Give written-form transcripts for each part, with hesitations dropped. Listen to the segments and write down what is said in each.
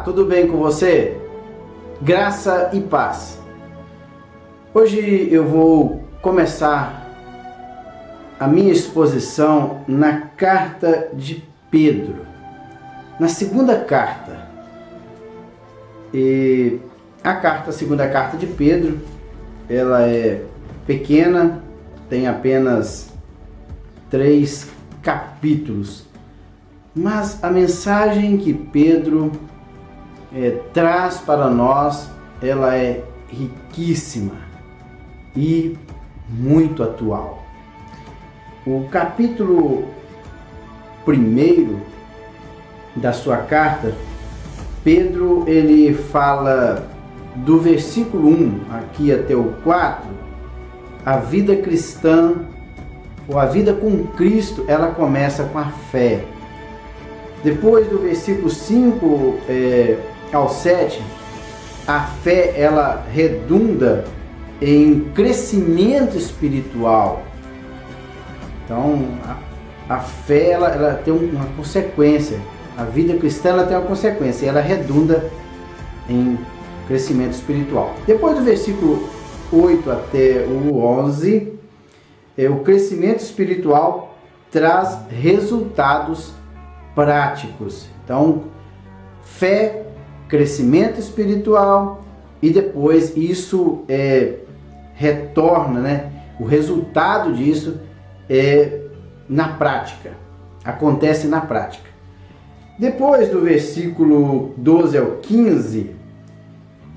tudo bem com você? Graça e paz. Hoje eu vou começar a minha exposição na carta de Pedro, na segunda carta. E a segunda carta de Pedro, ela é pequena, tem apenas 3 capítulos, mas a mensagem que Pedro traz para nós, ela é riquíssima e muito atual. O capítulo 1 da sua carta, Pedro ele fala do versículo 1 aqui até o 4, a vida cristã, ou a vida com Cristo, ela começa com a fé. Depois do versículo 5 ao 7, a fé ela redunda em crescimento espiritual. Então, a fé ela tem uma consequência. A vida cristã ela tem uma consequência, ela redunda em crescimento espiritual. Depois do versículo 8 até o 11, o crescimento espiritual traz resultados práticos. Então, fé, crescimento espiritual, e depois isso retorna, o resultado disso na prática, acontece na prática. Depois do versículo 12 ao 15,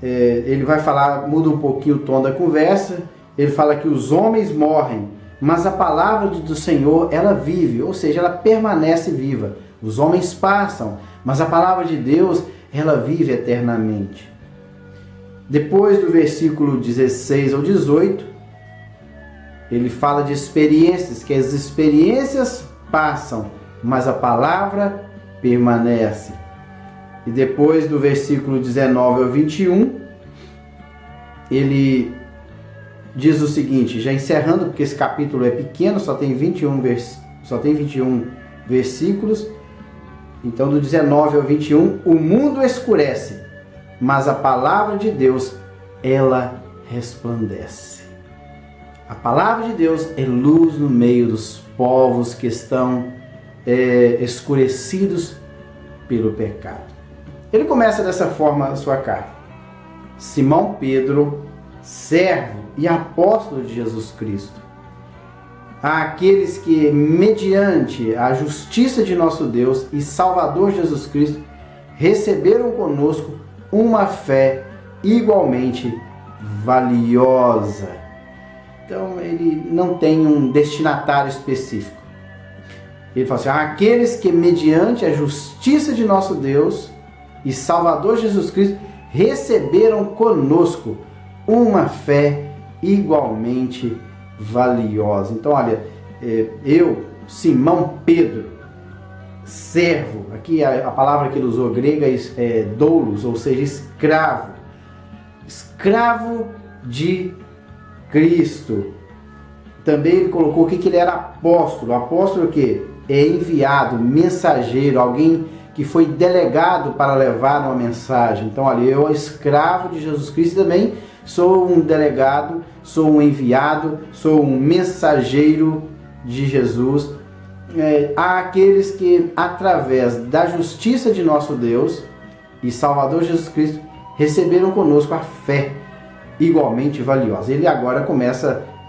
ele vai falar, muda um pouquinho o tom da conversa, ele fala que os homens morrem, mas a palavra do Senhor, ela vive, ou seja, ela permanece viva. Os homens passam, mas a palavra de Deus, ela vive eternamente. Depois do versículo 16 ao 18, ele fala de experiências, que as experiências passam, mas a palavra permanece. E depois do versículo 19 ao 21, ele diz o seguinte, já encerrando, porque esse capítulo é pequeno, só tem 21 versículos. Então, do 19 ao 21, o mundo escurece, mas a palavra de Deus, ela resplandece. A palavra de Deus é luz no meio dos povos que estão escurecidos pelo pecado. Ele começa dessa forma a sua carta. Simão Pedro, servo e apóstolo de Jesus Cristo, àqueles que, mediante a justiça de nosso Deus e Salvador Jesus Cristo, receberam conosco uma fé igualmente valiosa. Então, ele não tem um destinatário específico. Ele fala assim, aqueles que, mediante a justiça de nosso Deus e Salvador Jesus Cristo, receberam conosco uma fé igualmente valiosa. Então, olha, eu, Simão Pedro, servo, aqui a palavra que ele usou grega é doulos, ou seja, escravo de Cristo. Também ele colocou aqui que ele era apóstolo. Apóstolo o quê? É enviado, mensageiro, alguém que foi delegado para levar uma mensagem. Então, olha, eu, escravo de Jesus Cristo, também sou um delegado, sou um enviado, sou um mensageiro de Jesus. Há aqueles que, através da justiça de nosso Deus e Salvador Jesus Cristo, receberam conosco a fé igualmente valiosa. Ele agora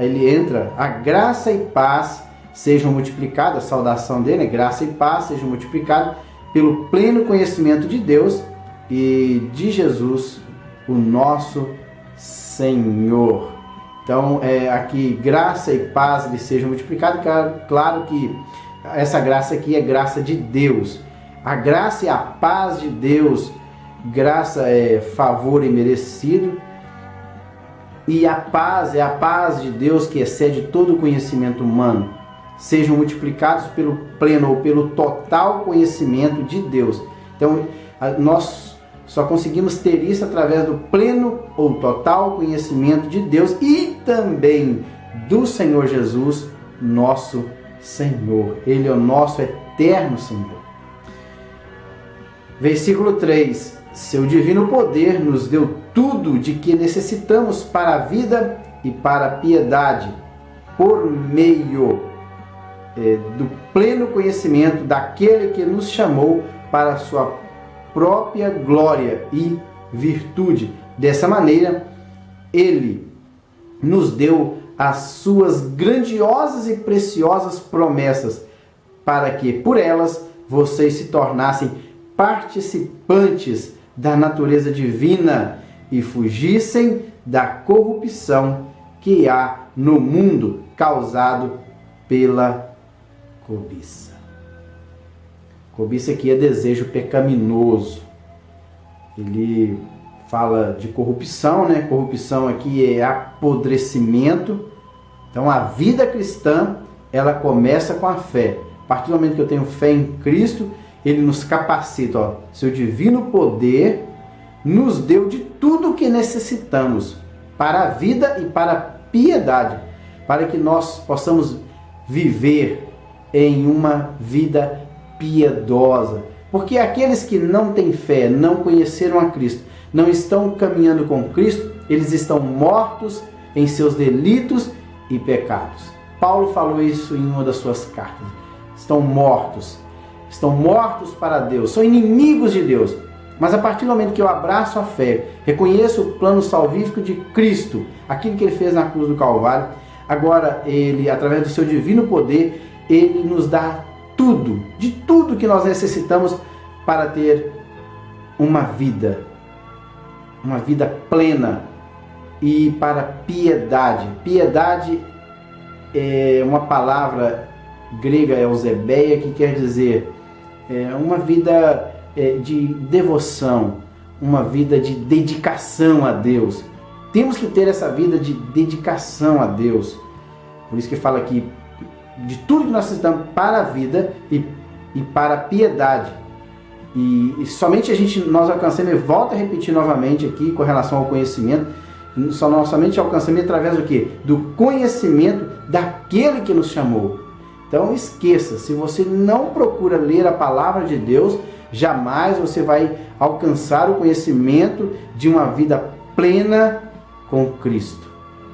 ele entra, a graça e paz sejam multiplicadas, a saudação dele, graça e paz sejam multiplicadas pelo pleno conhecimento de Deus e de Jesus, o nosso Senhor. Então, aqui, graça e paz lhe sejam multiplicadas. Claro que essa graça aqui é graça de Deus. A graça e a paz de Deus, graça é favor imerecido, e a paz é a paz de Deus que excede todo o conhecimento humano. Sejam multiplicados pelo pleno ou pelo total conhecimento de Deus. Então, nós só conseguimos ter isso através do pleno ou total conhecimento de Deus e também do Senhor Jesus, nosso Senhor. Ele é o nosso eterno Senhor. Versículo 3. seu divino poder nos deu tudo de que necessitamos para a vida e para a piedade, por meio do pleno conhecimento daquele que nos chamou para a sua própria glória e virtude. Dessa maneira, Ele nos deu as suas grandiosas e preciosas promessas, para que por elas vocês se tornassem participantes da natureza divina e fugissem da corrupção que há no mundo causado pela cobiça. Cobiça aqui é desejo pecaminoso. Ele fala de corrupção, né? Corrupção aqui é apodrecimento. Então a vida cristã, ela começa com a fé. A partir do momento que eu tenho fé em Cristo, Ele nos capacita, ó, seu divino poder nos deu de tudo o que necessitamos para a vida e para a piedade, para que nós possamos viver em uma vida piedosa. Porque aqueles que não têm fé, não conheceram a Cristo, não estão caminhando com Cristo, eles estão mortos em seus delitos e pecados. Paulo falou isso em uma das suas cartas. Estão mortos para Deus, são inimigos de Deus. Mas a partir do momento que eu abraço a fé, reconheço o plano salvífico de Cristo, aquilo que Ele fez na cruz do Calvário, agora Ele, através do seu divino poder, Ele nos dá tudo, de tudo que nós necessitamos para ter uma vida plena e para piedade. Piedade é uma palavra grega, eusebeia, que quer dizer uma vida de devoção, uma vida de dedicação a Deus. Temos que ter essa vida de dedicação a Deus. Por isso que fala aqui de tudo que nós necessitamos para a vida e para a piedade. E somente nós alcançamos, e volto a repetir novamente aqui com relação ao conhecimento, somente alcançamos através do quê? Do conhecimento daquele que nos chamou. Então esqueça, se você não procura ler a palavra de Deus, jamais você vai alcançar o conhecimento de uma vida plena com Cristo.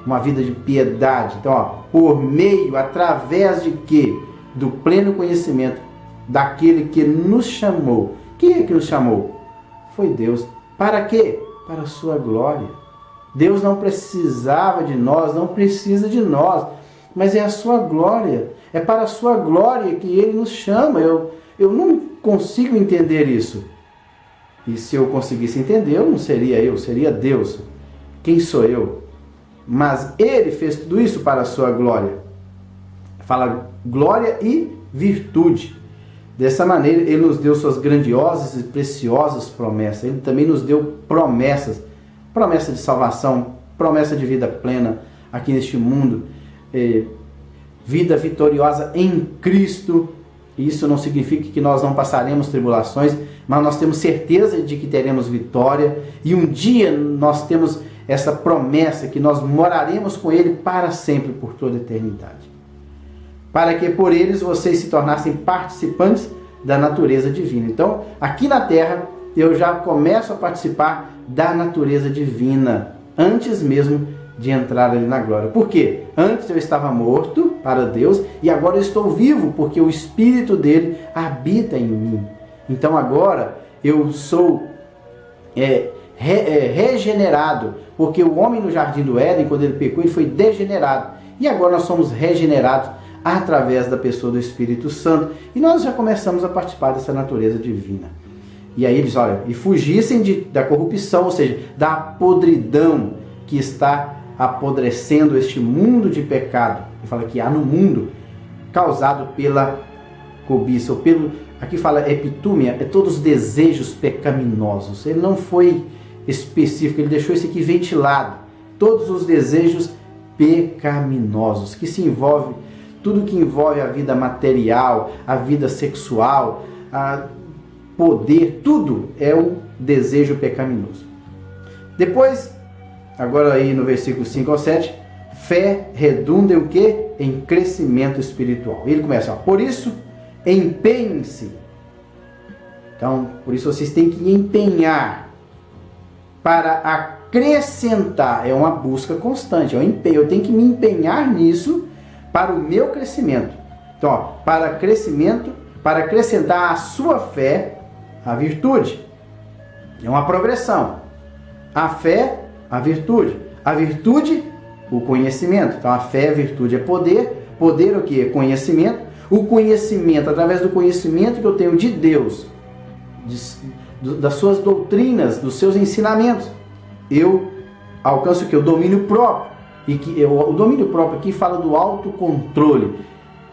Uma vida de piedade. Então, por meio, através de quê? Do pleno conhecimento daquele que nos chamou. Quem é que nos chamou? Foi Deus. Para quê? Para a sua glória. Deus não precisava de nós, não precisa de nós, mas é a sua glória. É para a sua glória que Ele nos chama. Eu não consigo entender isso. E se eu conseguisse entender, eu não seria eu, seria Deus. Quem sou eu? Mas Ele fez tudo isso para a sua glória. Fala glória e virtude. Dessa maneira, Ele nos deu suas grandiosas e preciosas promessas. Ele também nos deu promessas. Promessa de salvação, promessa de vida plena aqui neste mundo. Vida vitoriosa em Cristo. Isso não significa que nós não passaremos tribulações, mas nós temos certeza de que teremos vitória. E um dia nós temos essa promessa que nós moraremos com Ele para sempre, por toda a eternidade. Para que por eles vocês se tornassem participantes da natureza divina. Então, aqui na terra, eu já começo a participar da natureza divina, antes mesmo de entrar ali na glória. Por quê? Antes eu estava morto para Deus e agora eu estou vivo, porque o Espírito dele habita em mim. Então agora eu sou regenerado, porque o homem no jardim do Éden, quando ele pecou, ele foi degenerado. E agora nós somos regenerados através da pessoa do Espírito Santo. E nós já começamos a participar dessa natureza divina. E aí ele diz, olha, e fugissem da corrupção, ou seja, da podridão que está apodrecendo este mundo de pecado. Ele fala que há no mundo, causado pela cobiça, ou aqui fala epitúmia, é todos os desejos pecaminosos. Ele não foi específico, ele deixou isso aqui ventilado. Todos os desejos pecaminosos, que se envolve, tudo que envolve a vida material, a vida sexual, a poder, tudo é um desejo pecaminoso. Depois, agora aí no versículo 5 ao 7, fé redunda em o quê? Em crescimento espiritual. Ele começa, por isso, empenhem-se. Então, por isso vocês têm que empenhar para acrescentar, é uma busca constante, é um empenho, eu tenho que me empenhar nisso para o meu crescimento. Então, ó, para crescimento, para acrescentar à sua fé a virtude. É uma progressão. A fé, a virtude, o conhecimento. Então, a fé, a virtude é poder. Poder o que? É conhecimento. O conhecimento, através do conhecimento que eu tenho de Deus, das suas doutrinas, dos seus ensinamentos, eu alcanço o que? O domínio próprio. E que o domínio próprio aqui fala do autocontrole.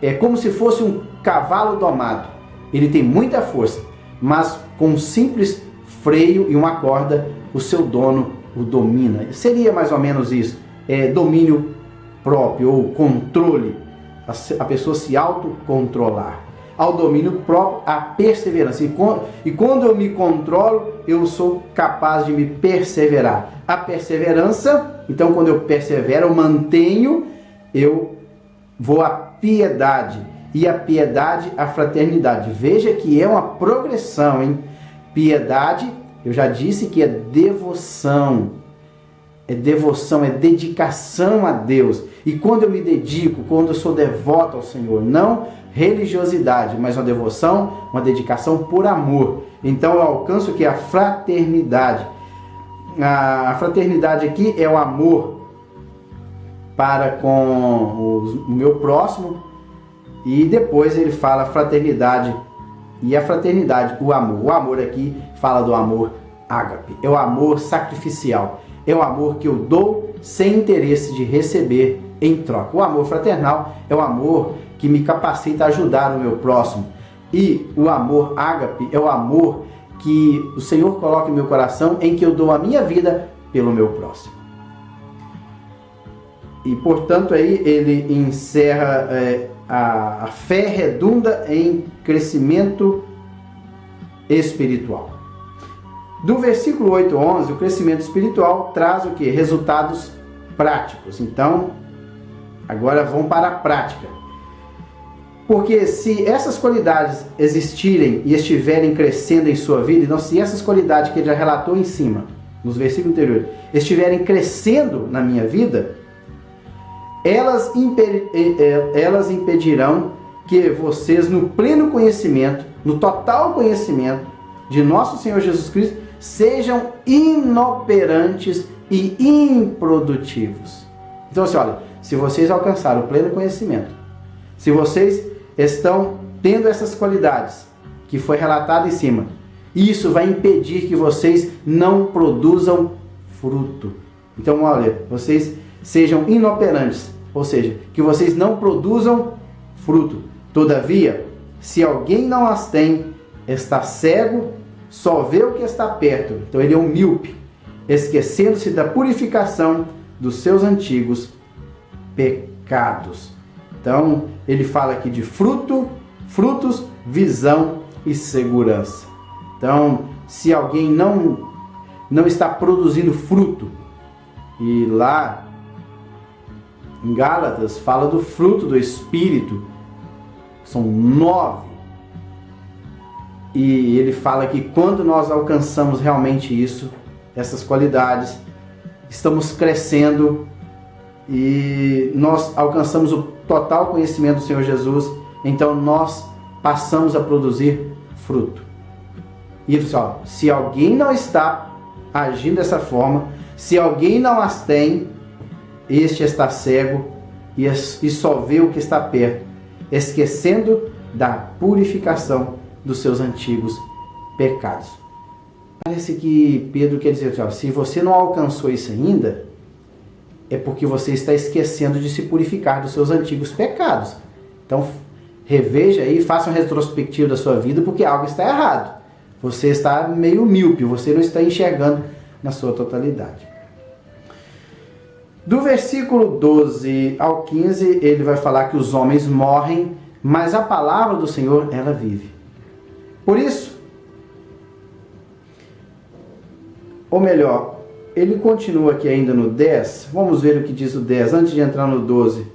É como se fosse um cavalo domado. Ele tem muita força, mas com um simples freio e uma corda, o seu dono o domina. Seria mais ou menos isso. Domínio próprio ou controle. A pessoa se autocontrolar. Ao domínio próprio, a perseverança. E quando eu me controlo, eu sou capaz de me perseverar. A perseverança, então quando eu persevero, eu mantenho, eu vou à piedade. E a piedade, a fraternidade. Veja que é uma progressão, hein? Piedade, eu já disse que é devoção. É devoção, é dedicação a Deus. E quando eu me dedico, quando eu sou devoto ao Senhor, não religiosidade, mas uma devoção, uma dedicação por amor. Então eu alcanço o que é a fraternidade. A fraternidade aqui é o amor para com o meu próximo. E depois ele fala fraternidade. E a fraternidade, o amor. O amor aqui fala do amor ágape. É o amor sacrificial. É o amor que eu dou sem interesse de receber em troca. O amor fraternal é o amor que me capacita a ajudar o meu próximo. E o amor ágape é o amor que o Senhor coloca em meu coração, em que eu dou a minha vida pelo meu próximo. E portanto aí ele encerra a fé redunda em crescimento espiritual. Do versículo 8 ao 11, o crescimento espiritual traz o que? Resultados práticos. Então, agora vamos para a prática. Porque se essas qualidades existirem e estiverem crescendo em sua vida, então se essas qualidades que ele já relatou em cima, nos versículos anteriores, estiverem crescendo na minha vida, elas impedirão que vocês, no pleno conhecimento, no total conhecimento de nosso Senhor Jesus Cristo, sejam inoperantes e improdutivos. Então, assim, olha, se vocês alcançaram o pleno conhecimento, se vocês estão tendo essas qualidades que foi relatado em cima, isso vai impedir que vocês não produzam fruto. Então, olha, vocês sejam inoperantes, ou seja, que vocês não produzam fruto. Todavia, se alguém não as tem, está cego, só vê o que está perto. Então ele é um míope, esquecendo-se da purificação dos seus antigos pecados. Então ele fala aqui de frutos, visão e segurança. Então, se alguém não está produzindo fruto, e lá em Gálatas fala do fruto do Espírito, são 9. E ele fala que quando nós alcançamos realmente isso, essas qualidades, estamos crescendo e nós alcançamos o total conhecimento do Senhor Jesus, então nós passamos a produzir fruto. E ele fala, se alguém não está agindo dessa forma, se alguém não as tem, este está cego e só vê o que está perto, esquecendo da purificação dos seus antigos pecados. Parece que Pedro quer dizer, se você não alcançou isso ainda, é porque você está esquecendo de se purificar dos seus antigos pecados. Então, reveja aí, faça uma retrospectiva da sua vida, porque algo está errado. Você está meio míope, você não está enxergando na sua totalidade. Do versículo 12 ao 15, ele vai falar que os homens morrem, mas a palavra do Senhor, ela vive. Por isso, ou melhor, ele continua aqui ainda no 10, vamos ver o que diz o 10, antes de entrar no 12.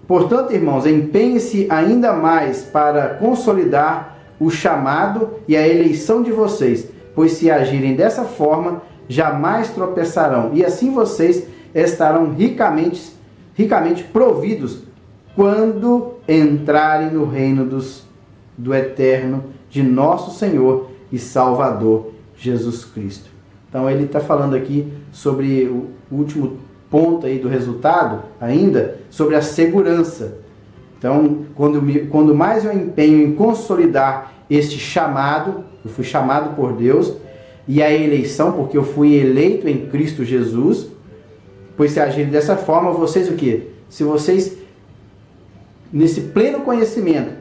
Portanto, irmãos, empenhem-se ainda mais para consolidar o chamado e a eleição de vocês, pois se agirem dessa forma, jamais tropeçarão, e assim vocês estarão ricamente providos quando entrarem no reino do eterno de nosso Senhor e Salvador Jesus Cristo. Então ele está falando aqui sobre o último ponto aí do resultado, ainda sobre a segurança. Então, quando mais eu empenho em consolidar este chamado, eu fui chamado por Deus, e a eleição, porque eu fui eleito em Cristo Jesus, pois se agirem dessa forma, vocês o quê? Se vocês, nesse pleno conhecimento,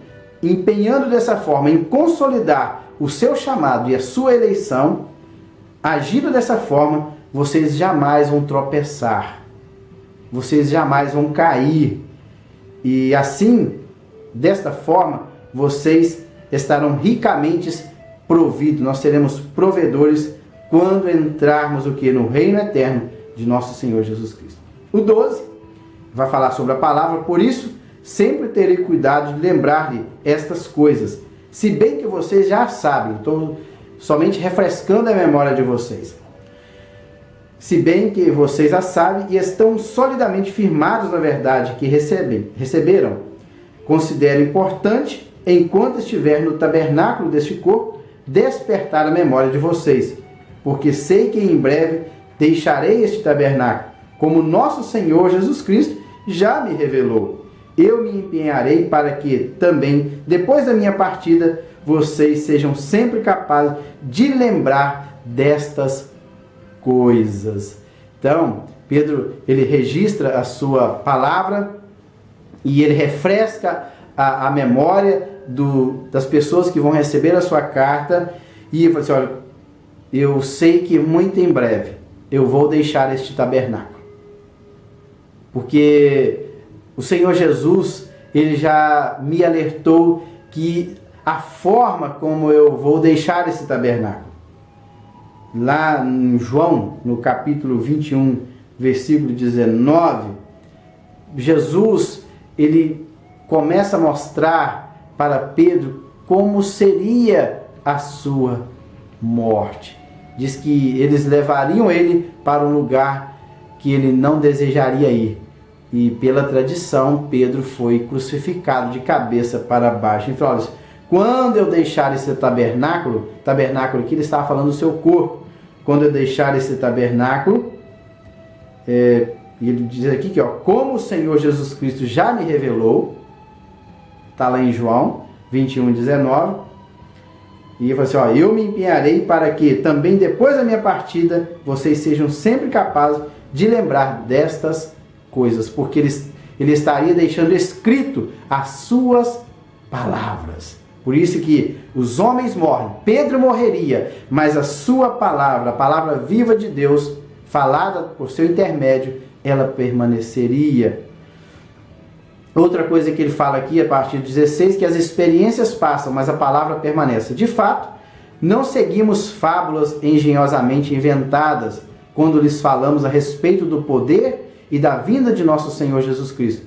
empenhando dessa forma em consolidar o seu chamado e a sua eleição, agindo dessa forma, vocês jamais vão tropeçar, vocês jamais vão cair, e assim, desta forma, vocês estarão ricamente providos, nós seremos provedores quando entrarmos o que? No reino eterno de nosso Senhor Jesus Cristo. O 12 vai falar sobre a palavra, por isso, sempre terei cuidado de lembrar-lhe estas coisas, se bem que vocês já sabem, estou somente refrescando a memória de vocês. Se bem que vocês já sabem e estão solidamente firmados na verdade que receberam, considero importante, enquanto estiver no tabernáculo deste corpo, despertar a memória de vocês, porque sei que em breve deixarei este tabernáculo, como nosso Senhor Jesus Cristo já me revelou. Eu me empenharei para que também, depois da minha partida, vocês sejam sempre capazes de lembrar destas coisas. Então, Pedro, ele registra a sua palavra e ele refresca a memória das pessoas que vão receber a sua carta, e ele fala assim, olha, eu sei que muito em breve eu vou deixar este tabernáculo, porque o Senhor Jesus, ele já me alertou que a forma como eu vou deixar esse tabernáculo, lá em João, no capítulo 21, versículo 19, Jesus, ele começa a mostrar para Pedro como seria a sua morte. Diz que eles levariam ele para um lugar que ele não desejaria ir. E pela tradição, Pedro foi crucificado de cabeça para baixo. Ele falou, quando eu deixar esse tabernáculo aqui ele estava falando do seu corpo, quando eu deixar esse tabernáculo, ele diz aqui que, como o Senhor Jesus Cristo já me revelou, está lá em João 21, 19, e ele falou assim, eu me empenharei para que também depois da minha partida, vocês sejam sempre capazes de lembrar destas coisas, porque ele estaria deixando escrito as suas palavras. Por isso que os homens morrem, Pedro morreria, mas a sua palavra, a palavra viva de Deus, falada por seu intermédio, ela permaneceria. Outra coisa que ele fala aqui, a partir do 16, que as experiências passam, mas a palavra permanece. De fato, não seguimos fábulas engenhosamente inventadas quando lhes falamos a respeito do poder e da vinda de nosso Senhor Jesus Cristo.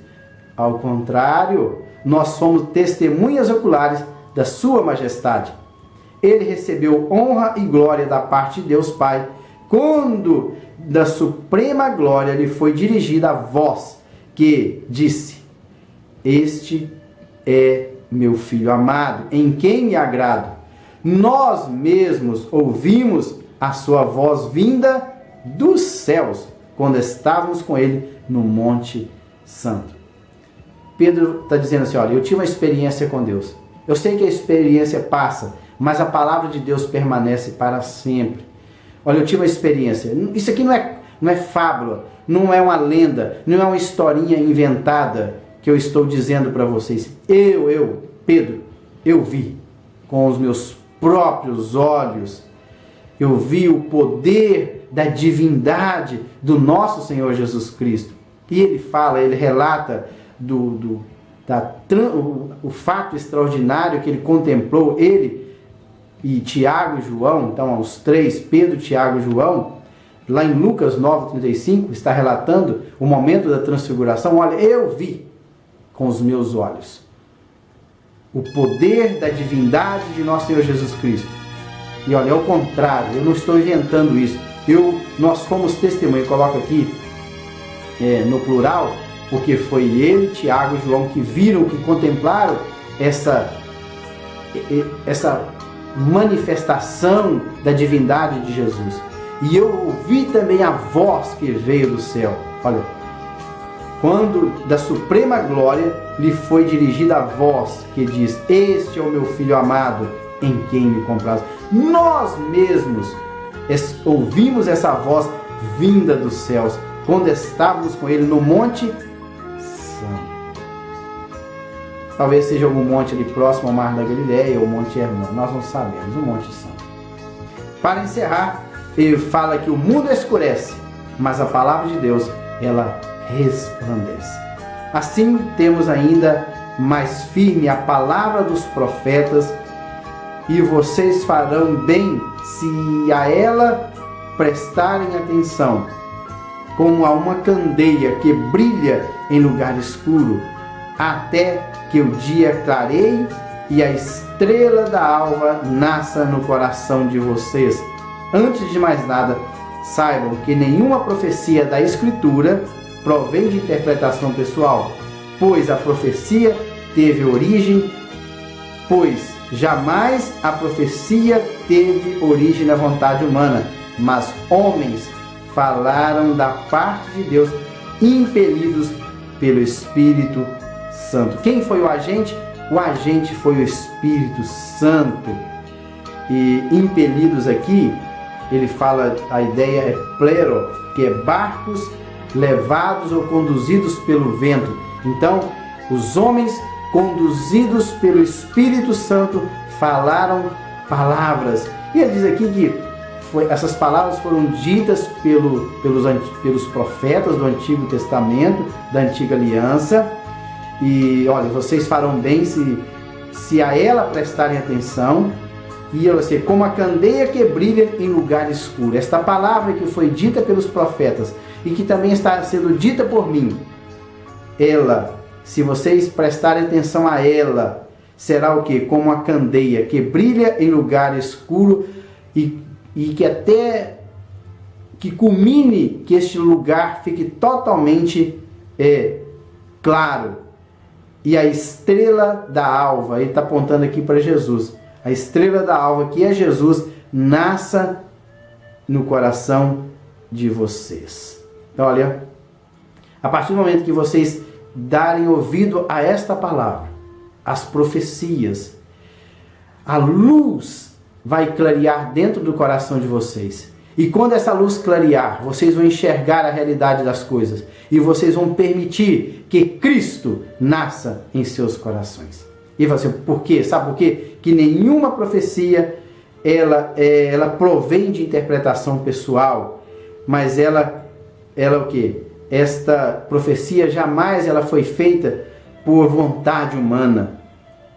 Ao contrário, nós somos testemunhas oculares da sua majestade. Ele recebeu honra e glória da parte de Deus Pai, quando da suprema glória lhe foi dirigida a voz, que disse, este é meu Filho amado, em quem me agrado. Nós mesmos ouvimos a sua voz vinda dos céus, quando estávamos com ele no Monte Santo. Pedro está dizendo assim, olha, eu tive uma experiência com Deus. Eu sei que a experiência passa, mas a palavra de Deus permanece para sempre. Olha, eu tive uma experiência. Isso aqui não é fábula, não é uma lenda, não é uma historinha inventada que eu estou dizendo para vocês. Pedro, eu vi com os meus próprios olhos, eu vi o poder da divindade do nosso Senhor Jesus Cristo. E ele fala, ele relata o fato extraordinário que ele contemplou, ele e Tiago e João, então os três, Pedro, Tiago e João, lá em Lucas 9:35, está relatando o momento da transfiguração. Olha, eu vi com os meus olhos o poder da divindade de nosso Senhor Jesus Cristo. E olha, é o contrário, eu não estou inventando isso. Nós fomos testemunha, coloca aqui no plural, porque foi ele, Tiago e João que viram, que contemplaram essa manifestação da divindade de Jesus. E eu ouvi também a voz que veio do céu. Olha, quando da suprema glória lhe foi dirigida a voz que diz: este é o meu filho amado, em quem me comprazo. Nós mesmos ouvimos essa voz vinda dos céus, quando estávamos com ele no Monte Santo. Talvez seja algum monte ali próximo ao Mar da Galileia, ou Monte Hermon, nós não sabemos, o Monte Santo. Para encerrar, ele fala que o mundo escurece, mas a palavra de Deus, ela resplandece. Assim temos ainda mais firme a palavra dos profetas, e vocês farão bem se a ela prestarem atenção, como a uma candeia que brilha em lugar escuro, até que o dia clareie e a estrela da alva nasça no coração de vocês. Antes de mais nada, saibam que nenhuma profecia da Escritura provém de interpretação pessoal, pois a profecia teve origem, jamais a profecia teve origem na vontade humana, mas homens falaram da parte de Deus, impelidos pelo Espírito Santo. Quem foi o agente? O agente foi o Espírito Santo. E impelidos aqui, ele fala, a ideia é plero, que é barcos levados ou conduzidos pelo vento. Então, os homens conduzidos pelo Espírito Santo falaram palavras. E ele diz aqui que essas palavras foram ditas pelos profetas do Antigo Testamento, da Antiga Aliança. E olha, vocês farão bem se a ela prestarem atenção. E ela ser como a candeia que brilha em lugar escuro. Esta palavra que foi dita pelos profetas e que também está sendo dita por mim, ela, se vocês prestarem atenção a ela, será o que? Como a candeia que brilha em lugar escuro e que até que culmine, que este lugar fique totalmente claro. E a estrela da alva, ele está apontando aqui para Jesus, a estrela da alva, que é Jesus, nasça no coração de vocês. Então, olha, a partir do momento que vocês darem ouvido a esta palavra, as profecias, a luz vai clarear dentro do coração de vocês. E quando essa luz clarear, vocês vão enxergar a realidade das coisas. E vocês vão permitir que Cristo nasça em seus corações. E você, por quê? Sabe por quê? Que nenhuma profecia, ela provém de interpretação pessoal. Mas ela o quê? Esta profecia jamais ela foi feita por vontade humana.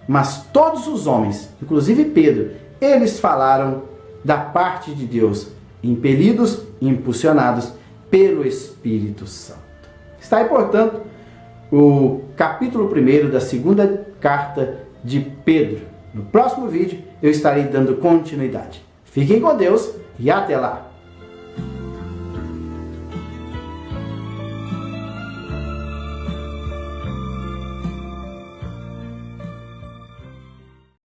Mas todos os homens, inclusive Pedro, eles falaram da parte de Deus, impelidos e impulsionados pelo Espírito Santo. Está aí, portanto, o capítulo 1 da segunda carta de Pedro. No próximo vídeo eu estarei dando continuidade. Fiquem com Deus e até lá!